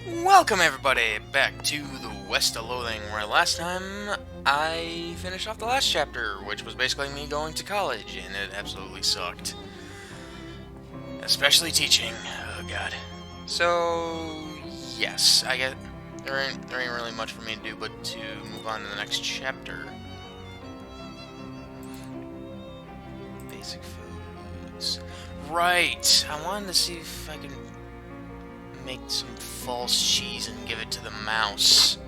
Welcome everybody back to the West of Loathing, where last time I finished off the last chapter, which was basically me going to college, and it absolutely sucked. Especially teaching. Oh god. So yes, I get there ain't really much for me to do but to move on to the next chapter. Basic foods. Right. I wanted to see if I can make some false cheese and give it to the mouse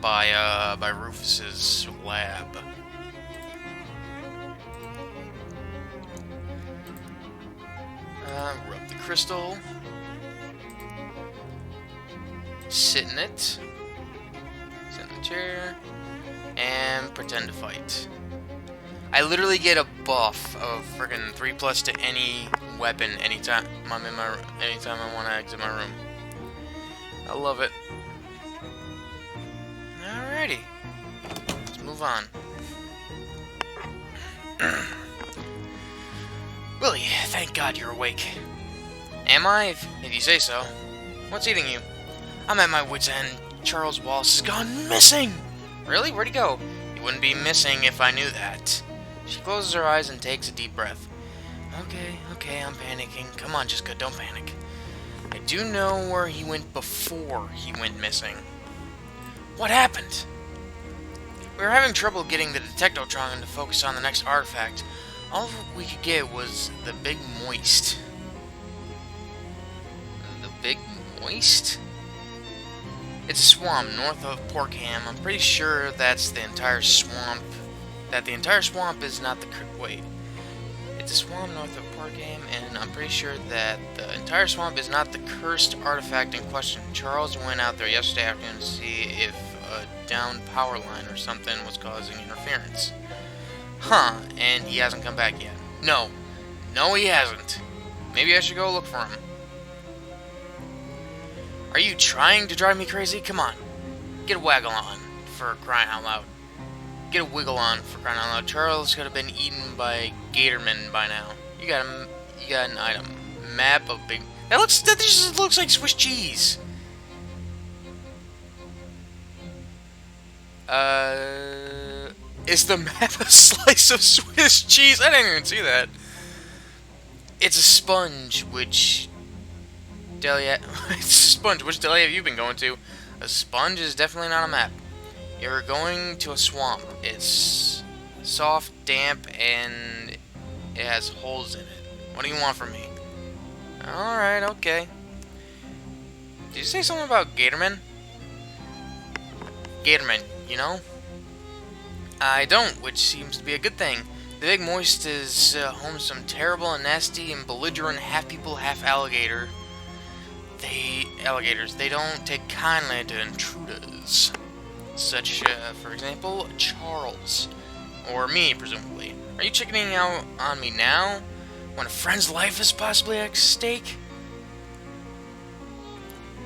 by Rufus's lab. Rub the crystal. Sit in it. Sit in the chair. And pretend to fight. I literally get a buff of friggin' 3+ to any weapon anytime anytime I want to exit my room. I love it. Alrighty. Let's move on. Willie, thank God you're awake. Am I? If you say so. What's eating you? I'm at my wit's end. Charles Wallace has gone missing! Really? Where'd he go? He wouldn't be missing if I knew that. She closes her eyes and takes a deep breath. Okay, I'm panicking. Come on, Jessica, don't panic. I do know where he went before he went missing. What happened? We were having trouble getting the Detectotron to focus on the next artifact. All we could get was the Big Moist. The Big Moist? It's a swamp north of Porkham. I'm pretty sure that's the entire swamp. That the entire swamp is not the... Wait. It's a swamp north of Porkham, and I'm pretty sure that the entire swamp is not the cursed artifact in question. Charles went out there yesterday afternoon to see if a downed power line or something was causing interference. Huh, and he hasn't come back yet. No, he hasn't. Maybe I should go look for him. Are you trying to drive me crazy? Come on. Get a waggle on, for crying out loud. Get a wiggle on, for crying out loud. Charles could have been eaten by Gatorman by now. You got an item. Map of big... That just looks like Swiss cheese. Is the map a slice of Swiss cheese? I didn't even see that. It's a sponge, which... It's a sponge. Which deli have you been going to? A sponge is definitely not a map. You're going to a swamp. It's soft, damp, and it has holes in it. What do you want from me? Alright, okay. Did you say something about Gatorman? Gatorman, you know? I don't, which seems to be a good thing. The Big Moist is home to some terrible and nasty and belligerent half-people, half-alligators. They don't take kindly to intruders. Such, for example, Charles. Or me, presumably. Are you chickening out on me now? When a friend's life is possibly at stake?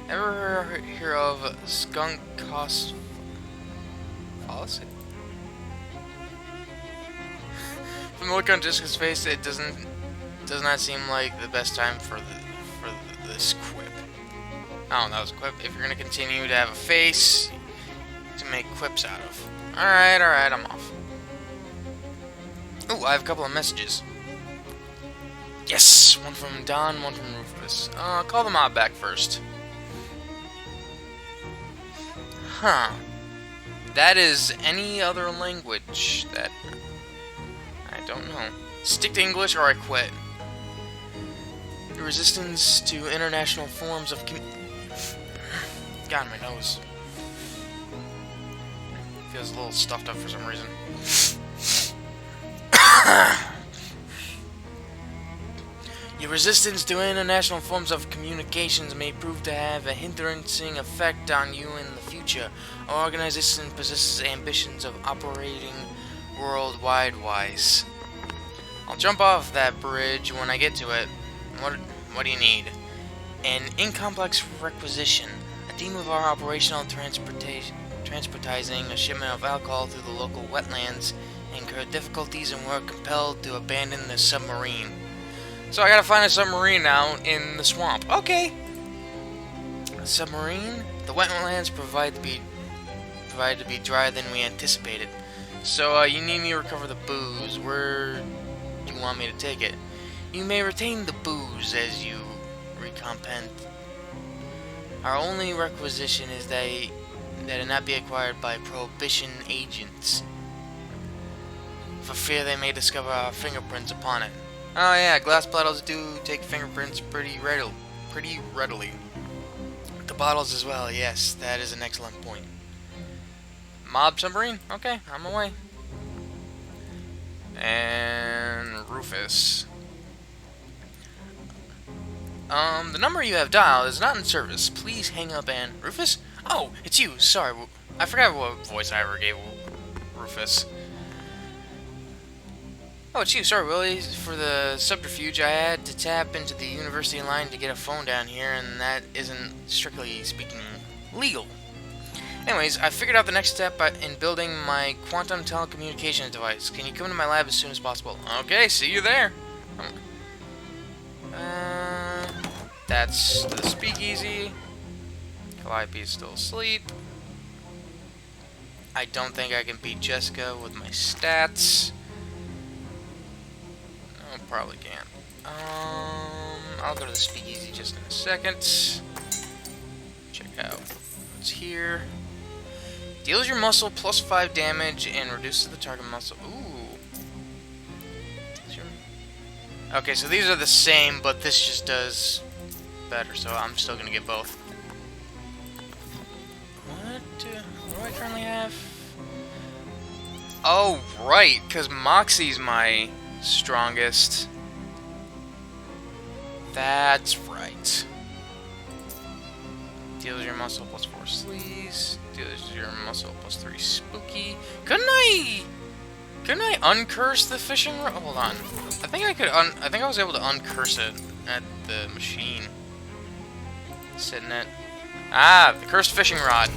Ever hear of skunk cost policy? From the look on Jessica's face, it does not seem like the best time for this quip. Oh, that was a quip. If you're gonna continue to have a face to make quips out of. Alright, I'm off. Oh, I have a couple of messages. Yes! One from Don, one from Rufus. Call them out back first. Huh. That is any other language that... I don't know. Stick to English or I quit. The resistance to international forms of God, my nose. Feels a little stuffed up for some reason. Your resistance to international forms of communications may prove to have a hindering effect on you in the future. Our organization possesses ambitions of operating worldwide-wise. I'll jump off that bridge when I get to it. What do you need? An incomplex requisition. A team of our operational transportizing a shipment of alcohol through the local wetlands incurred difficulties and were compelled to abandon the submarine. So I gotta find a submarine now in the swamp. Okay. Submarine? The wetlands provided to be drier than we anticipated. So, you need me to recover the booze. Where do you want me to take it? You may retain the booze as you recompense. Our only requisition is that it not be acquired by Prohibition agents, for fear they may discover our fingerprints upon it. Oh yeah, glass bottles do take fingerprints pretty readily. The bottles as well, yes, that is an excellent point. Mob submarine? Okay, I'm away. And Rufus. The number you have dialed is not in service. Please hang up and... Rufus? Oh, it's you. Sorry, I forgot what voice I ever gave Rufus. Oh, it's you. Sorry, Willie. For the subterfuge, I had to tap into the university line to get a phone down here, and that isn't, strictly speaking, legal. Anyways, I figured out the next step in building my quantum telecommunications device. Can you come to my lab as soon as possible? Okay, see you there. That's the speakeasy. Calliope's still asleep. I don't think I can beat Jessica with my stats. No, probably can't. I'll go to the speakeasy just in a second. Check out what's here. Deals your muscle plus 5 damage and reduces the target muscle. Ooh. Okay, so these are the same, but this just does better, so I'm still gonna get both. What do I currently have? Oh, right, because Moxie's my strongest. That's right. Deals your muscle plus 4 sleaze. Deals your muscle plus 3 spooky. Couldn't I uncurse the fishing rod? Hold on. I think I was able to uncurse it at the machine. Sitting it. Ah, the cursed fishing rod.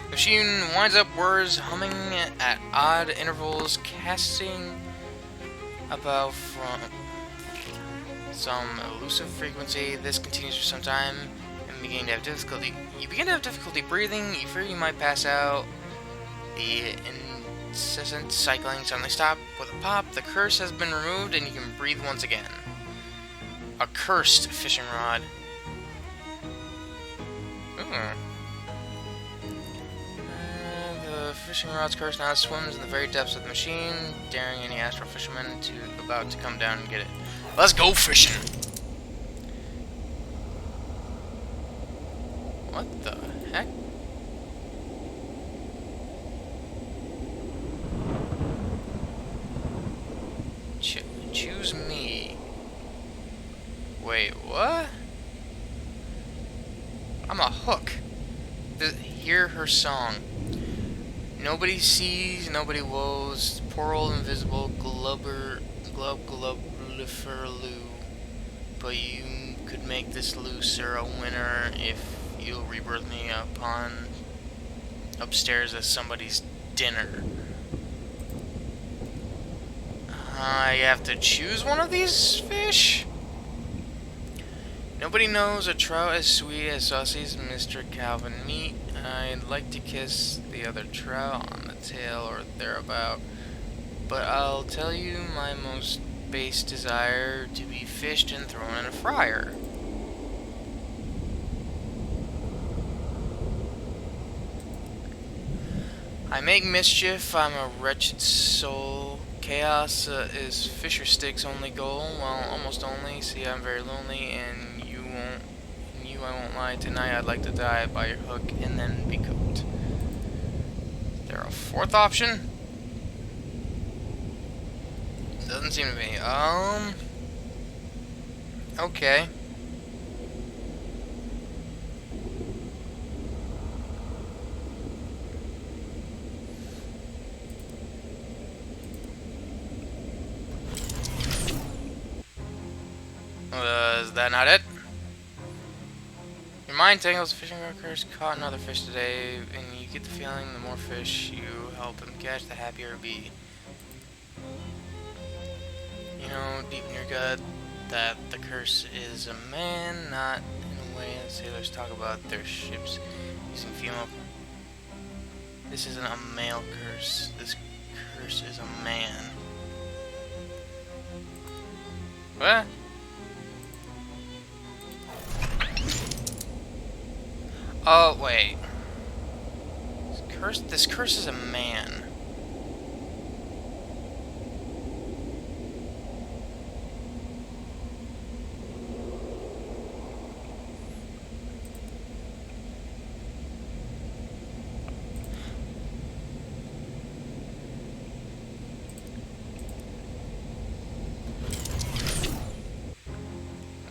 The machine winds up words humming at odd intervals, casting about from some elusive frequency. This continues for some time, and you begin to have difficulty breathing. You fear you might pass out. The incessant cycling suddenly stops with a pop. The curse has been removed, and you can breathe once again. A cursed fishing rod. The fishing rod's curse now swims in the very depths of the machine, daring any astral fisherman about to come down and get it. Let's go fishing! What the heck? Choose me. Wait, what? I'm a hook. Hear her song. Nobody sees, nobody woes. Poor old invisible glubberliferloo. But you could make this looser a winner if you'll rebirth me upstairs as somebody's dinner. I have to choose one of these fish? Nobody knows a trout as sweet as Saucy's Mr. Calvin meat. I'd like to kiss the other trout on the tail or thereabout, but I'll tell you my most base desire to be fished and thrown in a fryer. I make mischief, I'm a wretched soul. Chaos is Fisher Stick's only goal. Well, almost only. See, I'm very lonely, and I won't lie. Tonight, I'd like to die by your hook and then be cooked. Is there a fourth option? Doesn't seem to be. Okay. Is that not it? Your mind tangles the fishing workers caught another fish today, and you get the feeling the more fish you help him catch, the happier he'll be. You know, deep in your gut, that the curse is a man, not in a way that sailors talk about their ships using female. This isn't a male curse. This curse is a man. What? Oh, wait. This curse is a man.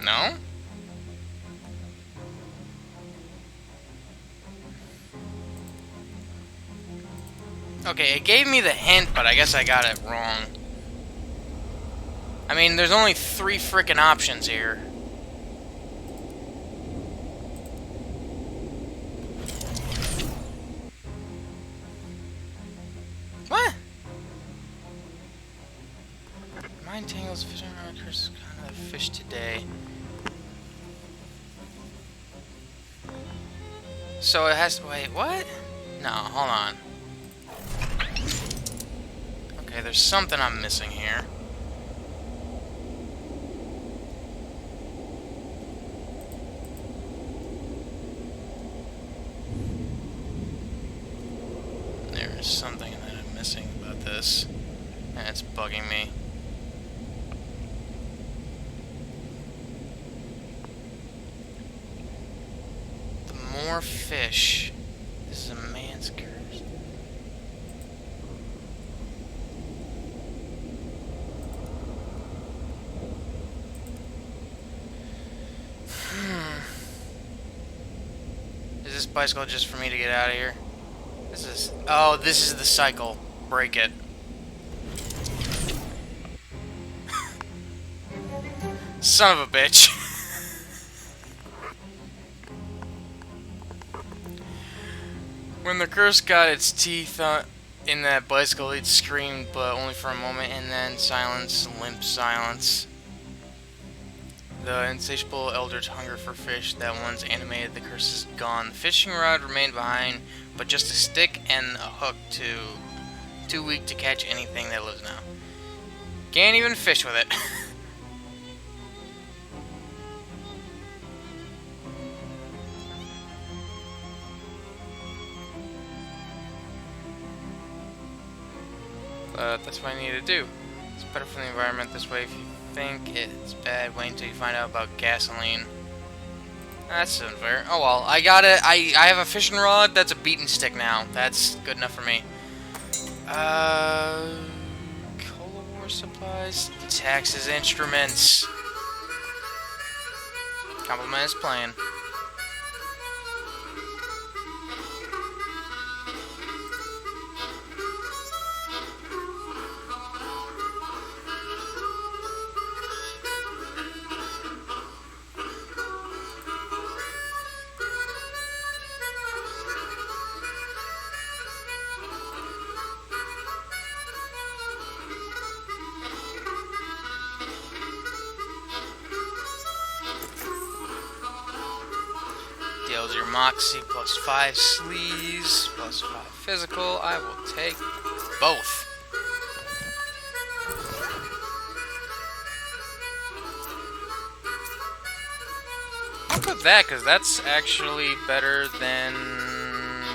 No? Okay, it gave me the hint, but I guess I got it wrong. I mean, there's only 3 frickin' options here. What? Mind tangles, fishing around curse, kind of fish today. So it has to, wait, what? No, hold on. Okay, there's something I'm missing here. There's something that I'm missing about this, and it's bugging me. The more fish. This is a man's curse. Is this bicycle just for me to get out of here? This is... Oh, this is the cycle. Break it. Son of a bitch. When the curse got its teeth in that bicycle, it screamed, but only for a moment, and then silence, limp silence. The insatiable eldritch hunger for fish that once animated the curse is gone. The fishing rod remained behind, but just a stick and a hook too weak to catch anything that lives now. Can't even fish with it. But that's what I need to do. It's better for the environment this way. If you think it's bad, wait until you find out about gasoline. That's unfair. Oh well, I got it. I have a fishing rod. That's a beaten stick now. That's good enough for me. Cola War supplies, taxes, instruments. Compliment is playing. Deals your Moxie plus 5 sleeves, plus 5 physical. I will take both. I'll put that because that's actually better than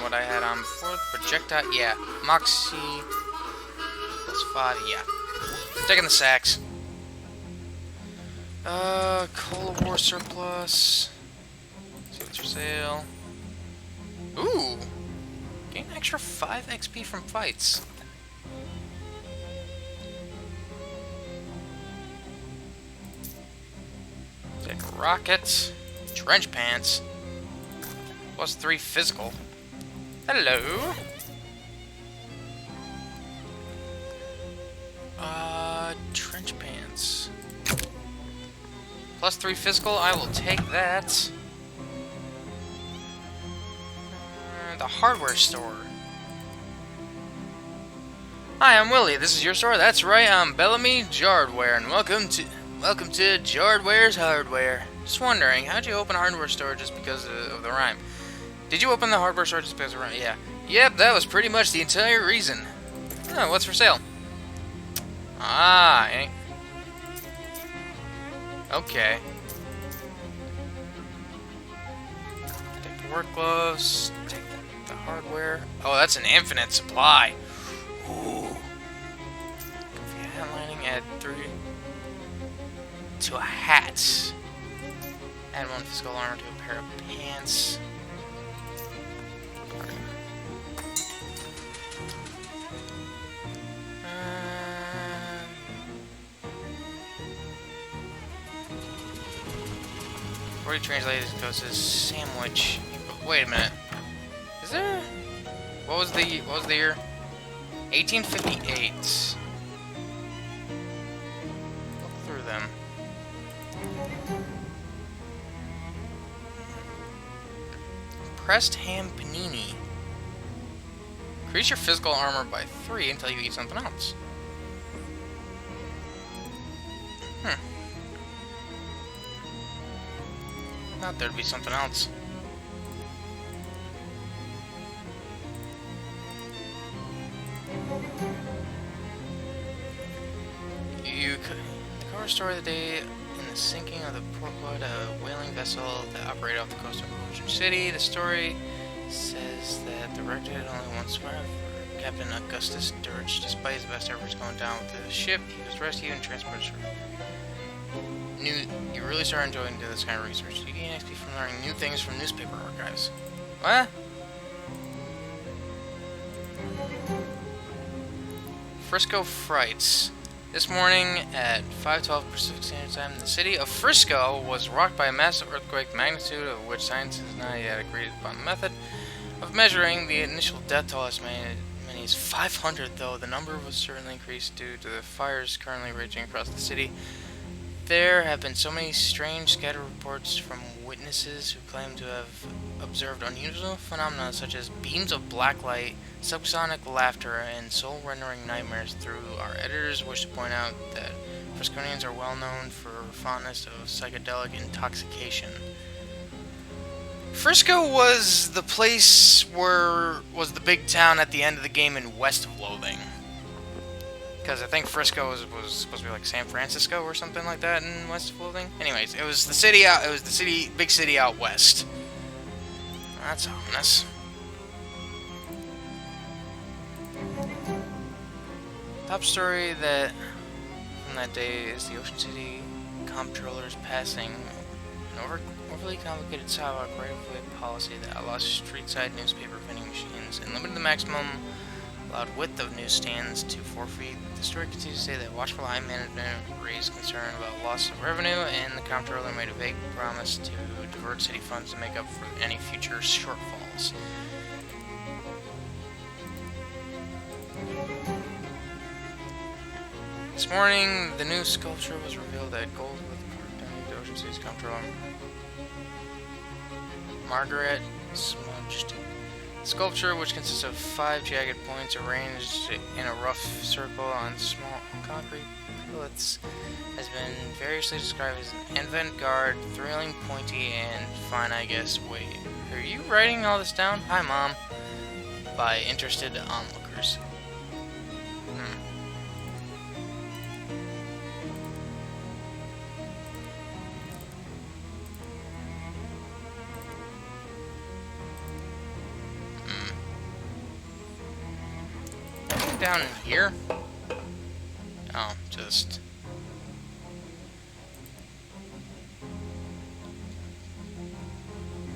what I had on before. Projectile, yeah. Moxie plus 5, yeah. Taking the sacks. Cola War surplus. See what's for sale. Ooh! Gain extra 5 XP from fights. Take a rocket. Trench pants. Plus 3 physical. Hello! Trench pants. Plus 3 physical, I will take that. The hardware store. Hi, I'm Willie. This is your store? That's right, I'm Bellamy Hardware, and welcome to... Welcome to Jardware's Hardware. Just wondering, how'd you open a hardware store just because of the rhyme? Did you open the hardware store just because of the rhyme? Yeah. Yep, that was pretty much the entire reason. Oh, what's for sale? Ah, okay. Take the work gloves, take the hardware. Oh, that's an infinite supply. Ooh. Comfy hat lining, add 3 to a hat. Add 1 physical armor to a pair of pants. Before you translate it goes to sandwich. Wait a minute. Is there? What was the year? 1858. Look through them. Pressed ham panini. Increase your physical armor by 3 until you eat something else. Thought there'd be something else. The cover story of the day in the sinking of the Portwood, a whaling vessel that operated off the coast of Ocean City. The story says that the wreck had only one survivor, Captain Augustus Dirge. Despite his best efforts going down with the ship, he was rescued and transported. You really start enjoying this kind of research. You gain XP from learning new things from newspaper archives. What? Frisco Frights. This morning at 5:12 Pacific Standard Time, the city of Frisco was rocked by a massive earthquake, the magnitude of which science has not yet agreed upon the method of measuring. The initial death toll estimated many as 500, though the number was certainly increased due to the fires currently raging across the city. There have been so many strange scattered reports from witnesses who claim to have observed unusual phenomena such as beams of black light, subsonic laughter, and soul-rendering nightmares. Through our editors wish to point out that Frisconians are well known for fondness of psychedelic intoxication. Frisco was the place was the big town at the end of the game in west of Loathing. Because I think Frisco was supposed to be like San Francisco or something like that in west of Loathing. Anyways, it was the big city out west. That's ominous. Top story from that day is the Ocean City comptrollers passing an overly complicated sidewalk right-of-way policy that allows street-side newspaper vending machines and limited the maximum allowed width of newsstands to 4 feet. The story continues to say that watchful eye management raised concern about loss of revenue, and the comptroller made a vague promise to divert city funds to make up for any future shortfalls. This morning, the new sculpture was revealed at Goldwood Park, donated to Ocean City's comptroller, Margaret Smudged. Sculpture, which consists of 5 jagged points arranged in a rough circle on small concrete pillets, has been variously described as an avant-garde, thrilling, pointy, and fine, I guess. Wait, are you writing all this down? Hi, Mom. By interested onlookers. Down in here? Oh, just...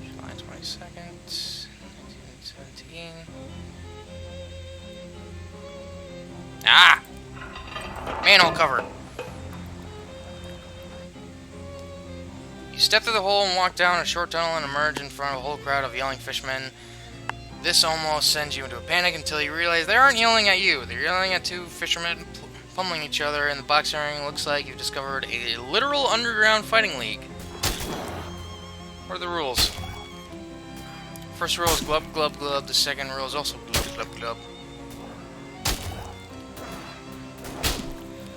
July 22nd, 1917. Ah! Manhole cover! You step through the hole and walk down a short tunnel and emerge in front of a whole crowd of yelling fishermen. This almost sends you into a panic until you realize they aren't yelling at you. They're yelling at 2 fishermen pummeling each other, and the box ring looks like you've discovered a literal underground fighting league. What are the rules? First rule is glub, glub, glub. The second rule is also glub, glub, glub.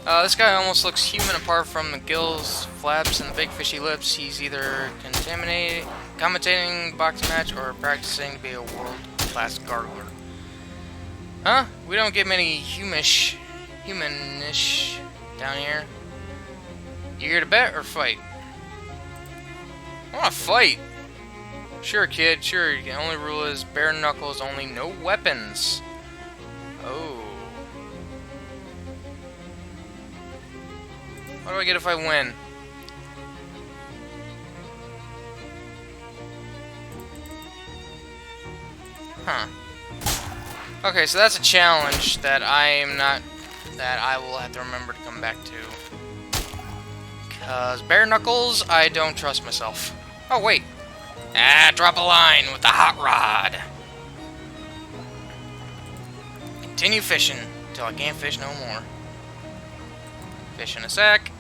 This guy almost looks human apart from the gills, flaps, and the big fishy lips. He's either commentating boxing match or practicing to be a world-class gargler. Huh? We don't get many humanish down here. You here to bet or fight? I want to fight. Sure, kid. Sure. The only rule is bare knuckles only, no weapons. Oh. What do I get if I win? Huh. Okay, so that's a challenge that I will have to remember to come back to. Because bare knuckles, I don't trust myself. Oh, wait. Drop a line with the hot rod. Continue fishing until I can't fish no more. Fish in a sec.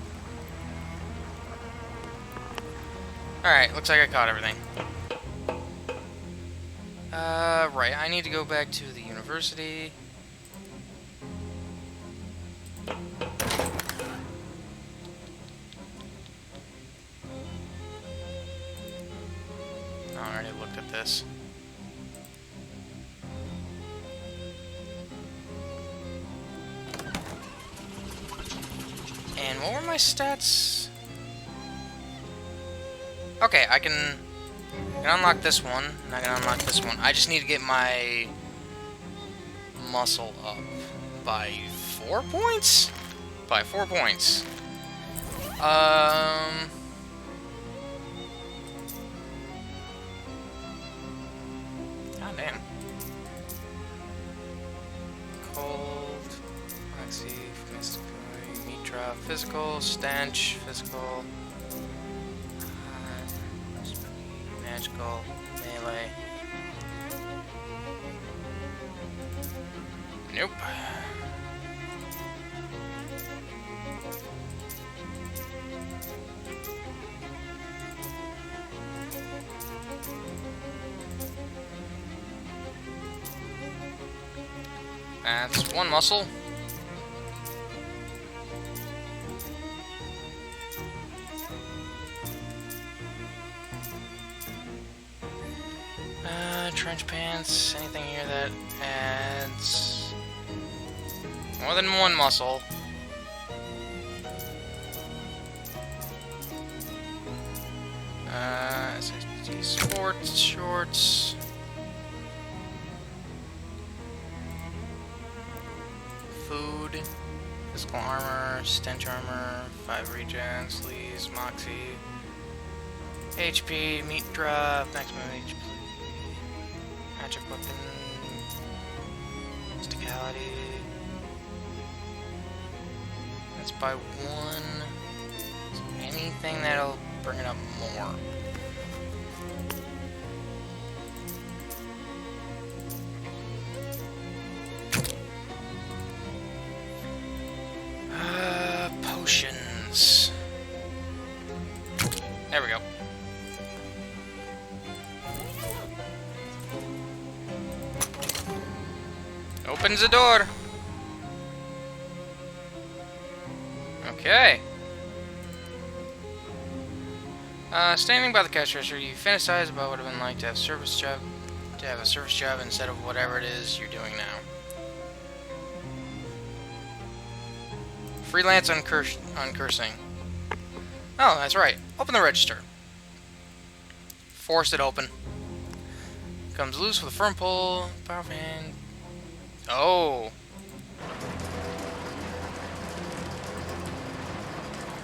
Alright, looks like I caught everything. Right, I need to go back to the university. I already looked at this. And what were my stats? Okay, I can unlock this one, and I can unlock this one. I just need to get my muscle up by 4 points? By 4 points. God damn. Cold, Oxy, Mystical, Mitra, Physical, Stench, Physical, Magical, Melee. Nope. That's one muscle. Trench pants, anything here that adds more than one muscle. Sports shorts. Food, physical armor, stench armor, 5 regen, sleeves, moxie, HP, meat drop, maximum HP, magic weapon, mysticality. That's by 1. So anything that'll bring it up more. Potions. There we go. Opens the door. Okay. Standing by the cash register, you fantasize about what it would have been like to have a service job instead of whatever it is you're doing now. Freelance on cursing. Oh, that's right. Open the register. Force it open. Comes loose with a firm pull. Powerful hand. Oh.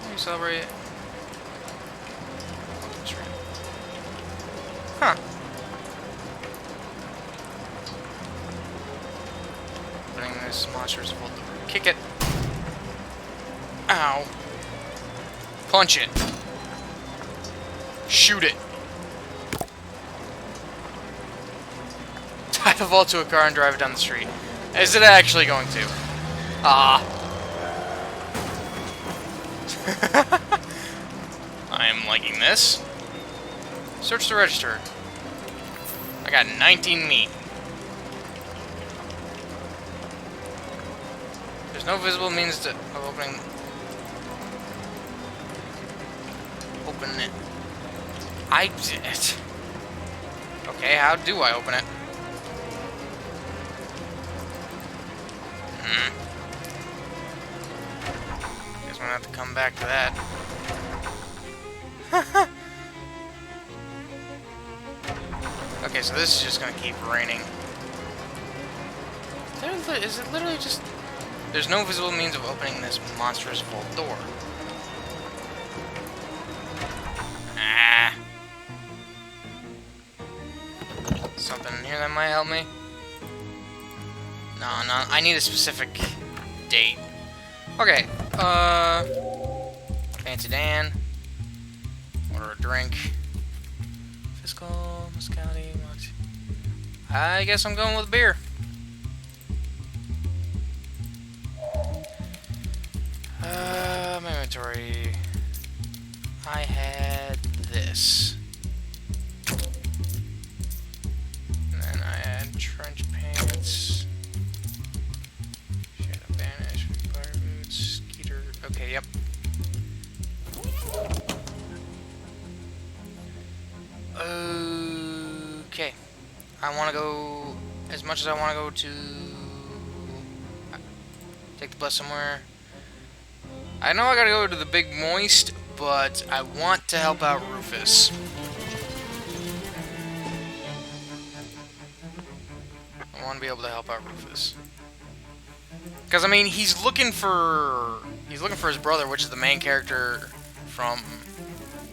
Can you celebrate? Huh. Opening this monster's vault door. Kick it. Ow. Punch it. Shoot it. Tie the vault to a car and drive it down the street. Is it actually going to? Ah. I am liking this. Search the register. I got 19 meat. There's no visible means of opening... Open it. I did it. Okay, how do I open it? Guess I'm gonna have to come back to that. Okay, so this is just gonna keep raining. Is it literally just... There's no visible means of opening this monstrous vault door. Ah. Something in here that might help me? No, I need a specific date. Okay, Fancy Dan. Order a drink. Fiscal, Moscati, Moxie. I guess I'm going with beer. My inventory. I had this. And then I had trench pants. Shadow Banish, fire boots, Skeeter. Okay, yep. Okay. I want to go, as much as I want to go to take the bus somewhere. I know I gotta go to the Big Moist, but I want to help out Rufus. I want to be able to help out Rufus. Because, I mean, he's looking for his brother, which is the main character from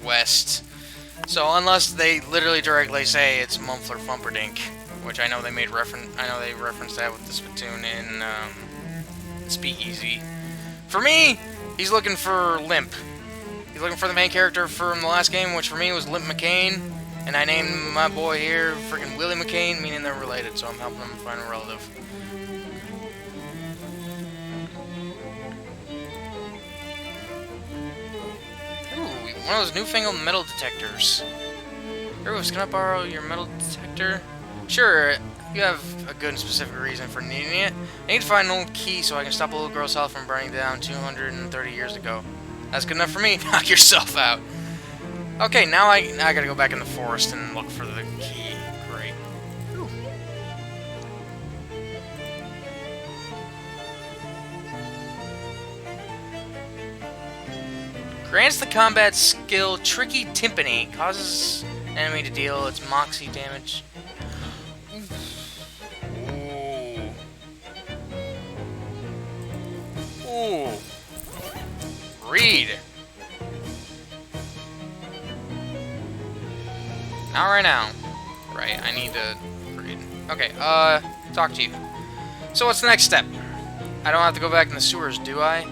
West. So unless they literally directly say it's Mumfler Fumperdink, which I know they made they referenced that with the spittoon in Speakeasy. For me, he's looking for Limp. He's looking for the main character from the last game, which for me was Limp McCain. And I named my boy here freaking Willie McCain, meaning they're related, so I'm helping him find a relative. Ooh, one of those newfangled metal detectors. Rufus, can I borrow your metal detector? Sure, you have a good and specific reason for needing it. I need to find an old key so I can stop a little girl's house from burning down 230 years ago. That's good enough for me. Knock yourself out. Okay, now I gotta go back in the forest and look for the key. Great. Ooh. Grants the combat skill Tricky Timpani. Causes an enemy to deal its moxie damage. Ooh. Read. Not right now. Right, I need to read. Okay, talk to you. So what's the next step? I don't have to go back in the sewers, do I?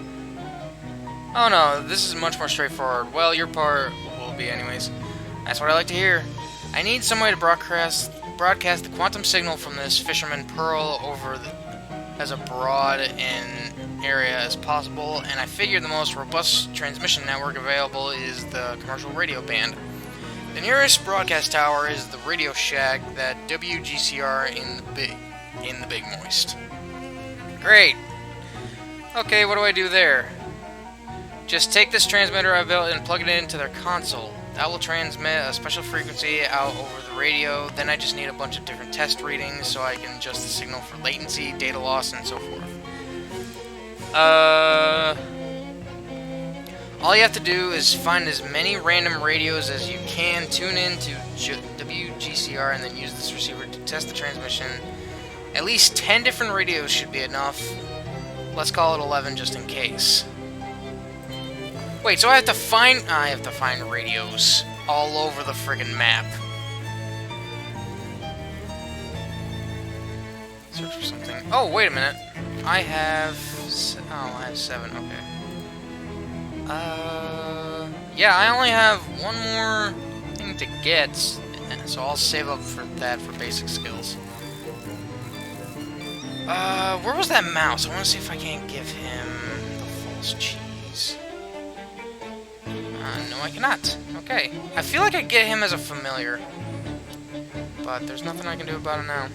Oh no, this is much more straightforward. Well, your part will be anyways. That's what I like to hear. I need some way to broadcast the quantum signal from this fisherman pearl over as a broad an area as possible, and I figure the most robust transmission network available is the commercial radio band. The nearest broadcast tower is the Radio Shack that WGCR in the Big Moist. Great. Okay, what do I do there? Just take this transmitter I built and plug it into their console. That will transmit a special frequency out over the radio. Then I just need a bunch of different test readings so I can adjust the signal for latency, data loss, and so forth. All you have to do is find as many random radios as you can, tune in to WGCR, and then use this receiver to test the transmission. At least 10 different radios should be enough. Let's call it 11 just in case. Wait, so I have to find radios all over the friggin' map. Search for something. Oh, wait a minute. I have 7, okay. Yeah, I only have one more thing to get, so I'll save up for that for basic skills. Where was that mouse? I want to see if I can't give him the false cheese. No, I cannot. Okay. I feel like I get him as a familiar, but there's nothing I can do about it now.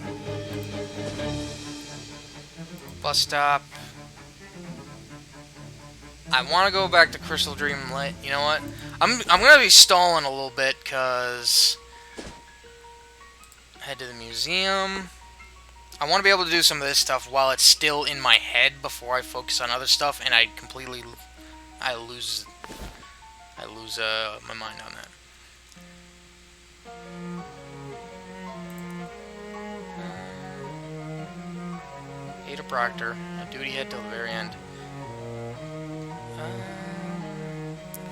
Bus stop. I want to go back to Crystal Dream Light. You know what? I'm gonna be stalling a little bit because head to the museum. I want to be able to do some of this stuff while it's still in my head before I focus on other stuff, and I lose my mind on that. Ada Proctor, a duty head till the very end.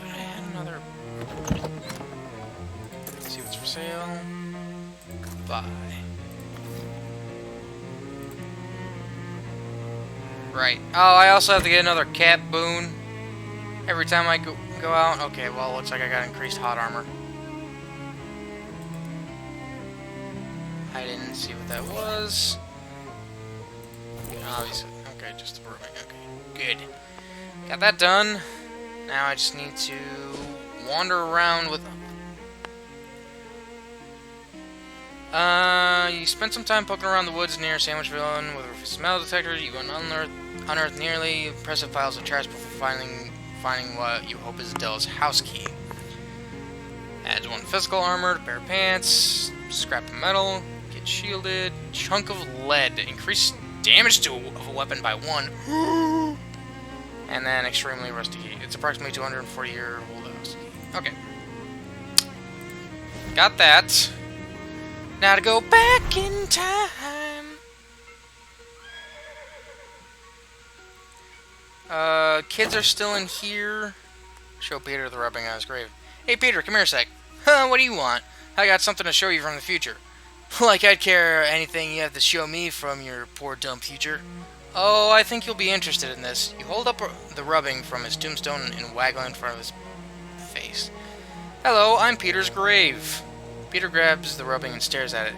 I had another. Let's see what's for sale. Buy. Right. Oh, I also have to get another cat boon every time I go out. Okay, well, looks like I got increased hot armor. I didn't see what that was. Obviously. Okay, just the brewing. Okay, good. Got that done. Now I just need to wander around with... You spent some time poking around the woods near Sandwichville with a smell detector. You unearthed nearly impressive piles of trash before finding what you hope is Adele's house key. Adds 1 physical armor, pair of pants, scrap of metal, get shielded, chunk of lead, increase damage to a weapon by 1, and then extremely rusty key. It's approximately 240-year-old house key. Okay. Got that. Now to go back in time. Kids are still in here. Show Peter the rubbing on his grave. Hey Peter, come here a sec. Huh, what do you want? I got something to show you from the future. Like I'd care anything you have to show me from your poor dumb future. Oh, I think you'll be interested in this. You hold up the rubbing from his tombstone and waggle in front of his face. Hello, I'm Peter's grave. Peter grabs the rubbing and stares at it.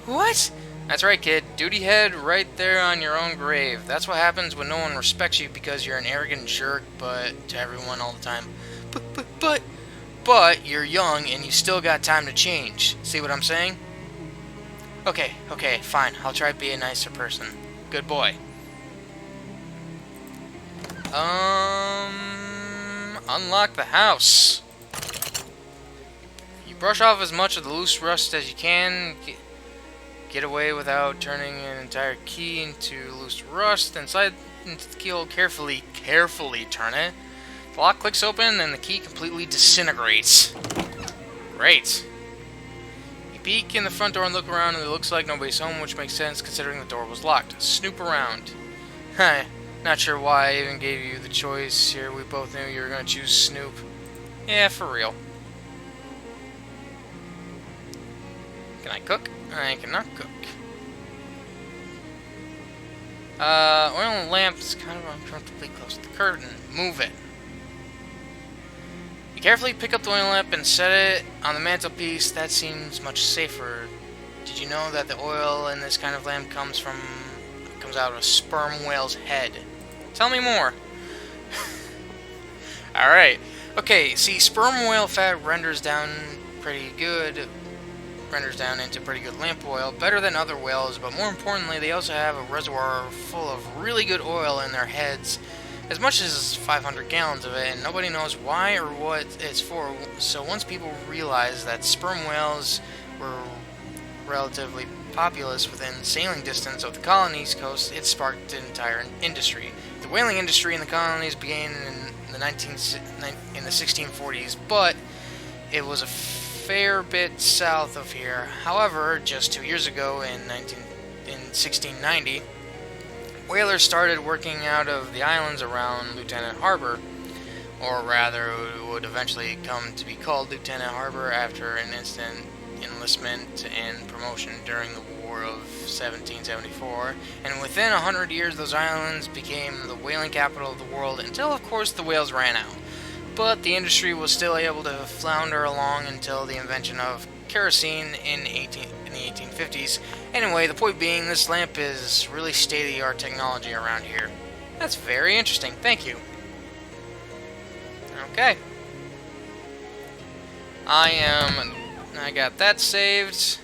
What? That's right, kid. Duty head right there on your own grave. That's what happens when no one respects you because you're an arrogant jerk, but to everyone all the time. But you're young and you still got time to change. See what I'm saying? Okay, fine. I'll try to be a nicer person. Good boy. Unlock the house. You brush off as much of the loose rust as you can. Get away without turning an entire key into loose rust. Then slide into the keyhole carefully turn it. The lock clicks open and the key completely disintegrates. Great. You peek in the front door and look around and it looks like nobody's home, which makes sense considering the door was locked. Snoop around. Not sure why I even gave you the choice here. We both knew you were going to choose Snoop. Yeah, for real. Can I cook? I cannot cook. Oil lamp is kind of uncomfortably close to the curtain. Move it. You carefully pick up the oil lamp and set it on the mantelpiece. That seems much safer. Did you know that the oil in this kind of lamp comes out of a sperm whale's head? Tell me more. Alright. Okay, see, sperm whale fat renders down into pretty good lamp oil, better than other whales, but more importantly, they also have a reservoir full of really good oil in their heads, as much as 500 gallons of it, and nobody knows why or what it's for. So once people realized that sperm whales were relatively populous within sailing distance of the colony's coast, it sparked an entire industry. The whaling industry in the colonies began in the 1640s, but it was a fair bit south of here. However, just 2 years ago in 1690, whalers started working out of the islands around Lieutenant Harbor, or rather it would eventually come to be called Lieutenant Harbor after an instant enlistment and promotion during the War of 1774, and within 100 years those islands became the whaling capital of the world until of course the whales ran out. But the industry was still able to flounder along until the invention of kerosene in the 1850s. Anyway, the point being, this lamp is really state-of-the-art technology around here. That's very interesting. Thank you. Okay. I got that saved.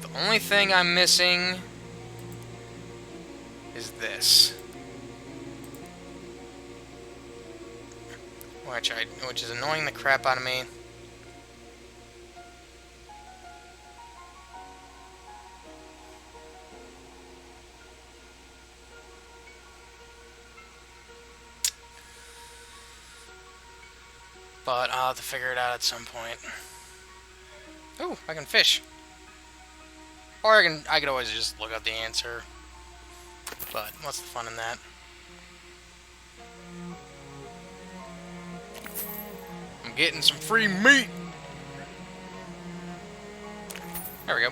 The only thing I'm missing is this. which is annoying the crap out of me. But I'll have to figure it out at some point. Ooh, I can fish. Or I could always just look up the answer. But what's the fun in that? I'm getting some free meat. There we go.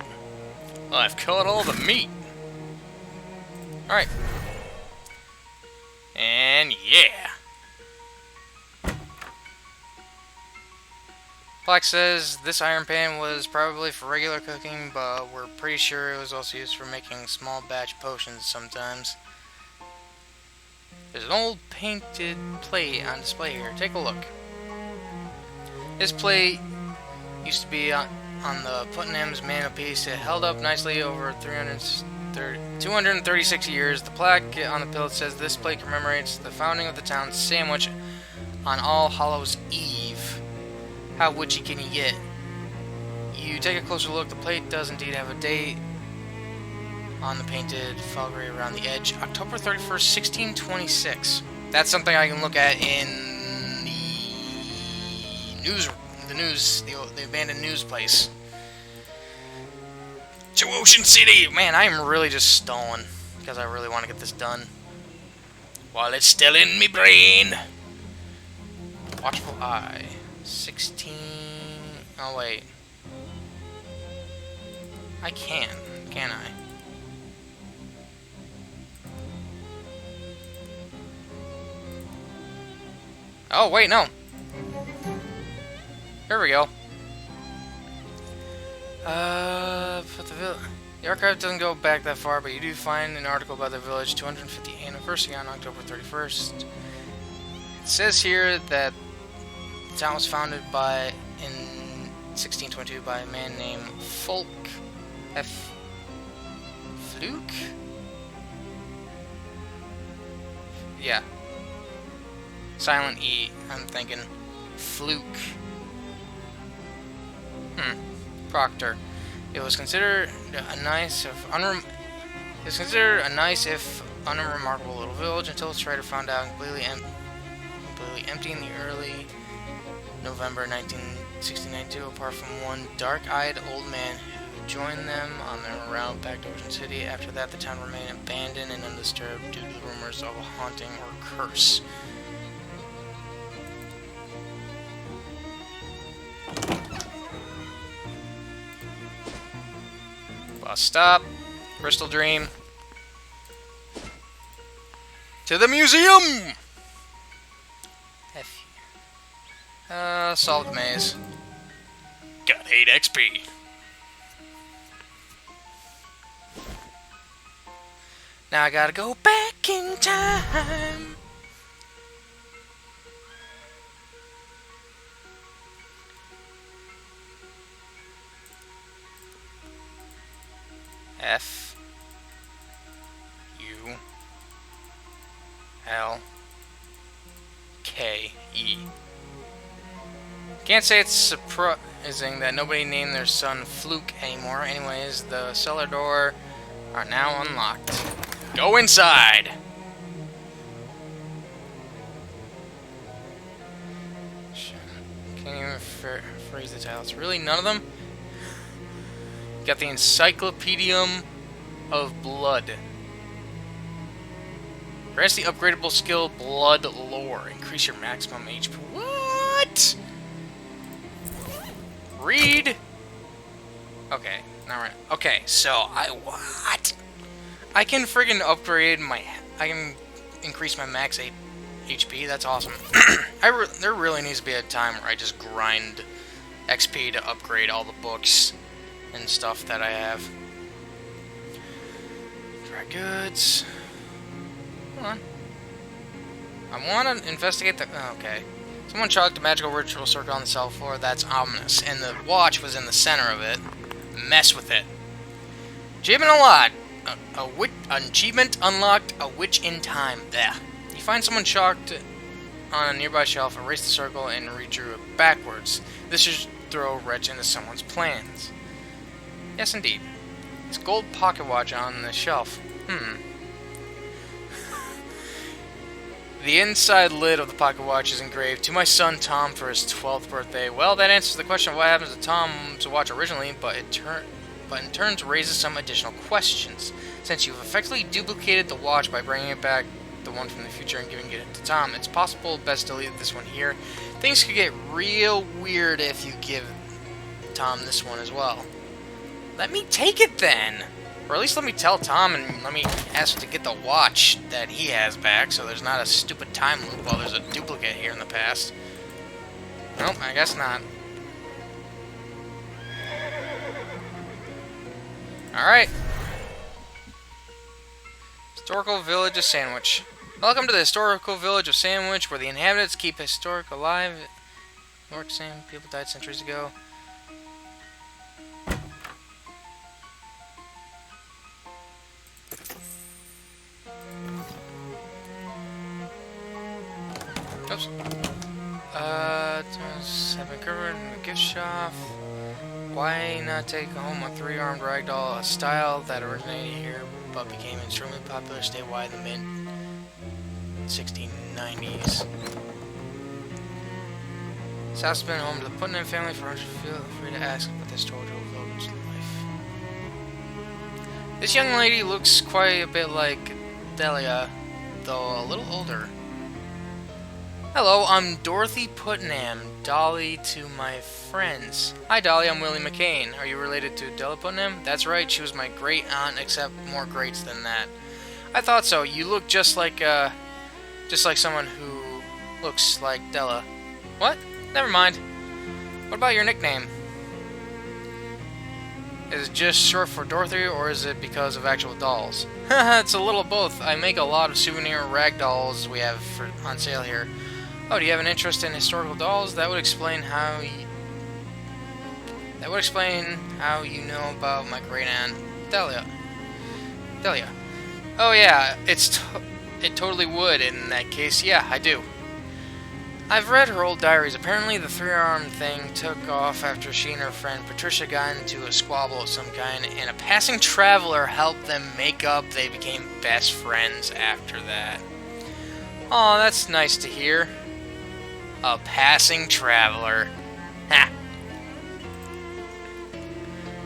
I've caught all the meat. Alright. And yeah. Black says this iron pan was probably for regular cooking, but we're pretty sure it was also used for making small batch potions sometimes. There's an old painted plate on display here. Take a look. This plate used to be on the Putnam's mantelpiece. It held up nicely over 236 years. The plaque on the pillow says this plate commemorates the founding of the town Sandwich on All Hallows Eve. How witchy can you get? You take a closer look, the plate does indeed have a date on the painted filigree around the edge. October 31st, 1626. That's something I can look at in the abandoned news place. To Ocean City! Man, I am really just stalling, because I really want to get this done. While it's still in me brain. Watchful Eye. 16... Oh, wait. I can I? Oh, wait, no. Here we go. The archive doesn't go back that far, but you do find an article about the village 250th anniversary on October 31st. It says here that the town was founded in 1622 by a man named Fluke. Yeah. Silent E, I'm thinking. Fluke. Proctor. It was considered a nice if unremarkable little village until its writer found out completely empty in the early November 1692, apart from one dark-eyed old man who joined them on their route back to Ocean City. After that, the town remained abandoned and undisturbed due to the rumors of a haunting or curse. Bus stop. Crystal Dream. To the museum! Solved maze. Got 8 XP. Now I gotta go back in time. F U L K E. Can't say it's surprising that nobody named their son Fluke anymore. Anyways, the cellar door are now unlocked. Go inside! Can't even phrase the titles. Really, none of them? Got the Encyclopedium of Blood. Grants the upgradable skill Blood Lore. Increase your maximum HP. What? Read. Okay, alright. Okay, so what? I can friggin' upgrade my. I can increase my max HP. That's awesome. There really needs to be a time where I just grind XP to upgrade all the books and stuff that I have. Dry goods. Hold on. I want to investigate the. Okay. Someone chalked a magical ritual circle on the cell floor. That's ominous. And the watch was in the center of it. Mess with it. Achievement unlocked. Achievement unlocked. A witch in time. There. You find someone chalked on a nearby shelf, erased the circle, and redrew it backwards. This should throw a wrench into someone's plans. Yes, indeed. It's a gold pocket watch on the shelf. The inside lid of the pocket watch is engraved, "To my son Tom for his 12th birthday." Well, that answers the question of what happens to Tom's watch originally, but in turn raises some additional questions. Since you've effectively duplicated the watch by bringing it back, the one from the future, and giving it to Tom, it's possible best to leave this one here. Things could get real weird if you give Tom this one as well. Let me take it then! Or at least let me tell Tom and let me ask to get the watch that he has back, so there's not a stupid time loop while there's a duplicate here in the past. Nope, I guess not. Alright. Historical Village of Sandwich. Welcome to the Historical Village of Sandwich, where the inhabitants keep historic alive. York same people died centuries ago. Oops. Have been covered in the gift shop. Why not take home a 3-armed ragdoll, a style that originated here but became extremely popular statewide in the mid-1690s? South's been home to the Putnam family for hundreds. Feel free to ask about this historical village life. This young lady looks quite a bit like Delia, though a little older. Hello, I'm Dorothy Putnam, Dolly to my friends. Hi Dolly, I'm Willie McCain. Are you related to Della Putnam? That's right, she was my great aunt, except more greats than that. I thought so. You look just like someone who looks like Della. What? Never mind. What about your nickname? Is it just short for Dorothy, or is it because of actual dolls? Haha, it's a little of both. I make a lot of souvenir rag dolls we have on sale here. Oh, do you have an interest in historical dolls? That would explain how you know about my great aunt Delia. Oh yeah, it totally would in that case. Yeah, I do. I've read her old diaries. Apparently the 3-armed thing took off after she and her friend Patricia got into a squabble of some kind, and a passing traveler helped them make up. They became best friends after that. Oh, that's nice to hear. A passing traveler. Ha!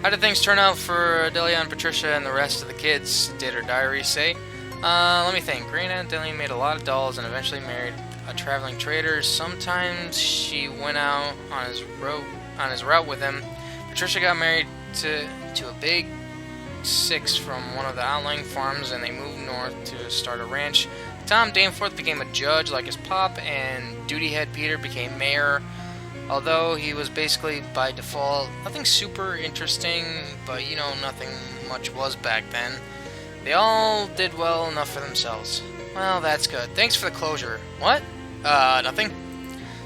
How did things turn out for Delia and Patricia and the rest of the kids, did her diary say? Let me think. Great Aunt Delia made a lot of dolls and eventually married a traveling trader. Sometimes she went out on his route with him. Patricia got married to a big 6 from one of the outlying farms, and they moved north to start a ranch. Tom Danforth became a judge like his pop, and Dutyhead Peter became mayor, although he was basically by default. Nothing super interesting, but you know, nothing much was back then. They all did well enough for themselves. Well, that's good. Thanks for the closure. What? Nothing.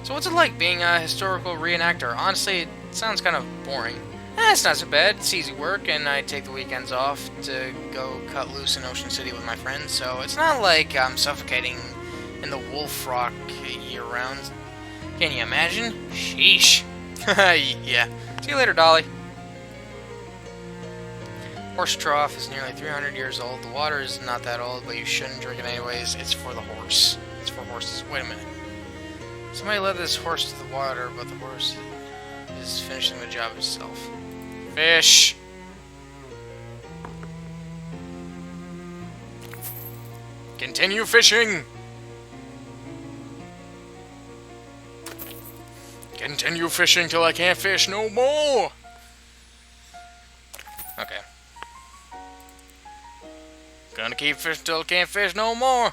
So what's it like being a historical reenactor? Honestly, it sounds kind of boring. It's not so bad. It's easy work, and I take the weekends off to go cut loose in Ocean City with my friends, so it's not like I'm suffocating in the wolf rock year-round. Can you imagine? Sheesh. Yeah. See you later, Dolly. Horse trough is nearly 300 years old. The water is not that old, but you shouldn't drink it anyways. It's for the horse. It's for horses. Wait a minute. Somebody led this horse to the water, but the horse is finishing the job itself. Fish! Continue fishing! Continue fishing till I can't fish no more! Okay. Gonna keep fishing till I can't fish no more!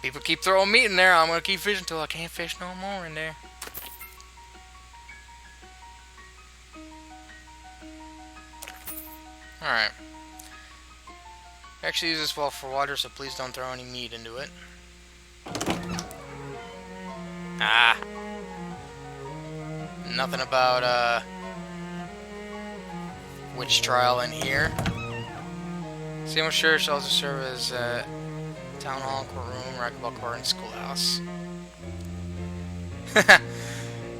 People keep throwing meat in there, I'm gonna keep fishing till I can't fish no more in there. Alright. Actually use this well for water, so please don't throw any meat into it. Ah. Nothing about, witch trial in here. Sandwich Church also serve as, Town hall, courtroom, racquetball court, and schoolhouse.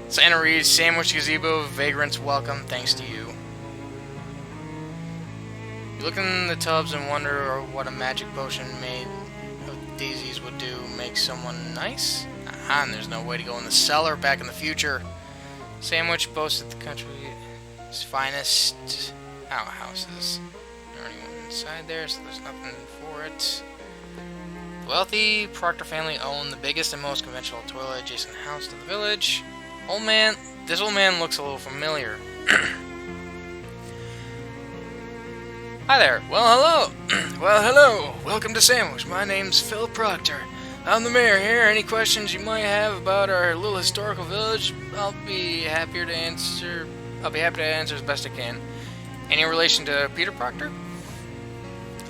Santa reads, sandwich gazebo, vagrants welcome, thanks to you. You look in the tubs and wonder what a magic potion made of daisies would do. Make someone nice? Aha, and there's no way to go in the cellar back in the future. Sandwich boasted the country's finest outhouses. There anyone inside there, so there's nothing for it. The wealthy Proctor family owned the biggest and most conventional toilet adjacent house to the village. This old man looks a little familiar. Hi there. Well, hello. Well, hello. Welcome to Sandwich. My name's Phil Proctor. I'm the mayor here. Any questions you might have about our little historical village, I'll be happy to answer as best I can. Any relation to Peter Proctor?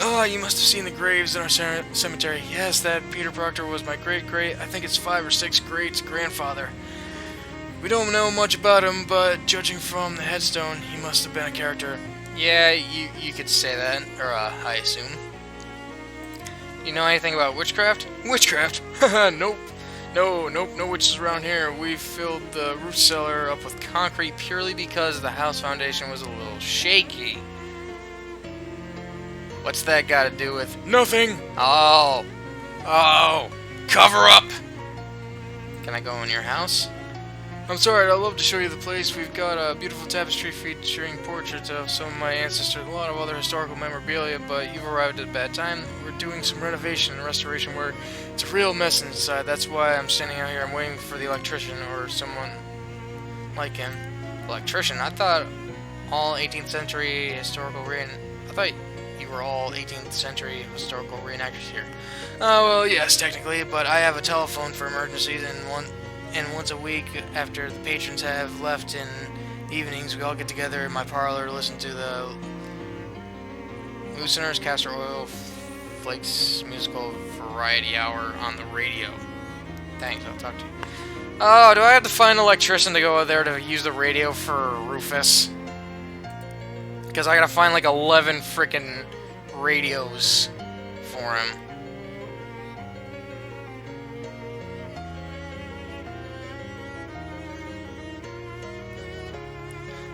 Oh, you must have seen the graves in our cemetery. Yes, that Peter Proctor was my great-great, I think it's 5 or 6 great-grandfather. We don't know much about him, but judging from the headstone, he must have been a character. Yeah, you could say that, or I assume. You know anything about witchcraft? Witchcraft? Nope. No witches around here. We filled the root cellar up with concrete purely because the house foundation was a little shaky. What's that got to do with... Nothing! Oh, cover up! Can I go in your house? I'm sorry, I'd love to show you the place. We've got a beautiful tapestry featuring portraits of some of my ancestors, a lot of other historical memorabilia, but you've arrived at a bad time. We're doing some renovation and restoration work. It's a real mess inside. That's why I'm standing out here. I'm waiting for the electrician or someone like him. Electrician? I thought all 18th century historical I thought you were all 18th century historical reenactors here. Oh, well, yes, technically, but I have a telephone for emergencies and once a week, after the patrons have left in the evenings, we all get together in my parlor to listen to the Loosener's Castor Oil Flakes musical variety hour on the radio. Thanks, I'll talk to you. Oh, do I have to find an electrician to go out there to use the radio for Rufus? Because I gotta find like 11 frickin' radios for him.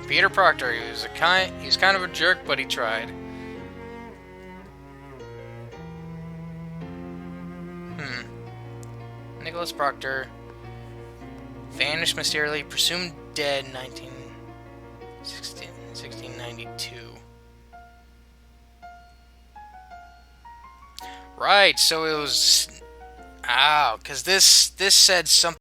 Peter Proctor, he's kind of a jerk, but he tried. Nicholas Proctor vanished mysterioususly, presumed dead 1692. Right, so it was... because this said something